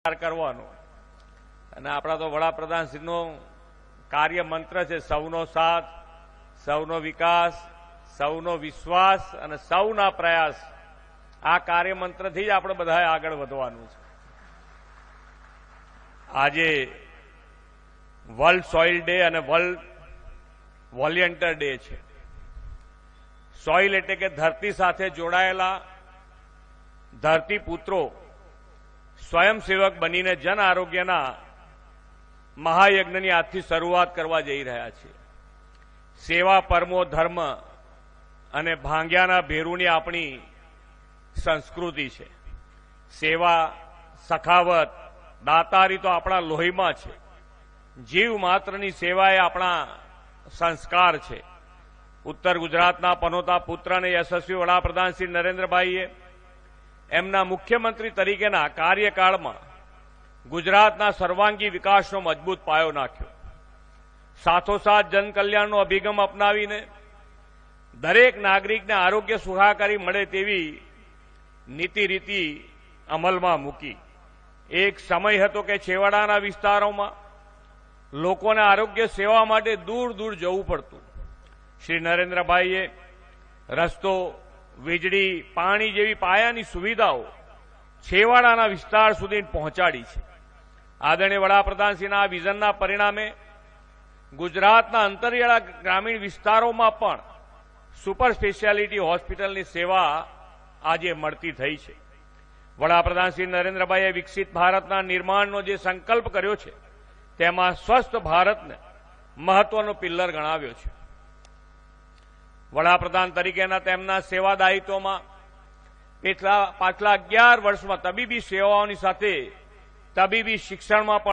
કરવાનો અને આપણા તો વડાપ્રધાનશ્રીનો કાર્ય મંત્ર છે સૌનો સાથ, સૌનો વિકાસ, સૌનો વિશ્વાસ અને સૌના પ્રયાસ. આ કાર્ય મંત્રથી જ આપણે બધાએ આગળ વધવાનું છે. આજે વર્લ્ડ સોઇલ ડે અને વર્લ્ડ વોલિયન્ટર ડે છે. સોઇલ એટલે કે ધરતી સાથે જોડાયેલા ધરતી પુત્રો સ્વયંસેવક બનીને જન આરોગ્યના મહાયજ્ઞની આજથી શરૂઆત કરવા જઈ રહ્યા છે. સેવા પરમો ધર્મ અને ભાંગ્યાના ભેરુની આપણી સંસ્કૃતિ છે. સેવા, સખાવત, દાતારી તો આપણા લોહીમાં છે. જીવ માત્રની સેવા એ આપણા સંસ્કાર છે. ઉત્તર ગુજરાતના પનોતા પુત્ર અને યશસ્વી વડાપ્રધાન શ્રી નરેન્દ્રભાઈએ એમના મુખ્યમંત્રી તરીકેના કાર્યકાળમાં ગુજરાતના સર્વાંગી વિકાસનો મજબૂત પાયો નાખ્યો. સાથોસાથ જનકલ્યાણનો અભિગમ અપનાવીને દરેક નાગરિકને આરોગ્ય સુખાકારી મળે તેવી નીતિ રીતિ અમલમાં મૂકી. એક સમય હતો કે છેવાડાના વિસ્તારોમાં લોકોને આરોગ્ય સેવા માટે દૂર દૂર જવું પડતું. શ્રી નરેન્દ્રભાઈએ રસ્તો, વીજળી, પાણી જેવી પાયાની સુવિધાઓ છેવાડાના વિસ્તાર સુધી પહોંચાડી છે. આદરણીય વડાપ્રધાનશ્રીના આ વિઝનના પરિણામે ગુજરાતના અંતરિયાળા ગ્રામીણ વિસ્તારોમાં પણ સુપર સ્પેશિયાલિટી હોસ્પિટલની સેવા આજે મળતી થઈ છે. વડાપ્રધાન શ્રી નરેન્દ્રભાઈએ વિકસિત ભારતના નિર્માણનો જે સંકલ્પ કર્યો છે તેમાં સ્વસ્થ ભારતને મહત્વનો પિલ્લર ગણાવ્યો છે. વડાપ્રધાન તરીકેના તેમના સેવા દાયિત્વમાં પાછલા 11 વર્ષમાં તબીબી સેવાઓની સાથે તબીબી શિક્ષણમાં પણ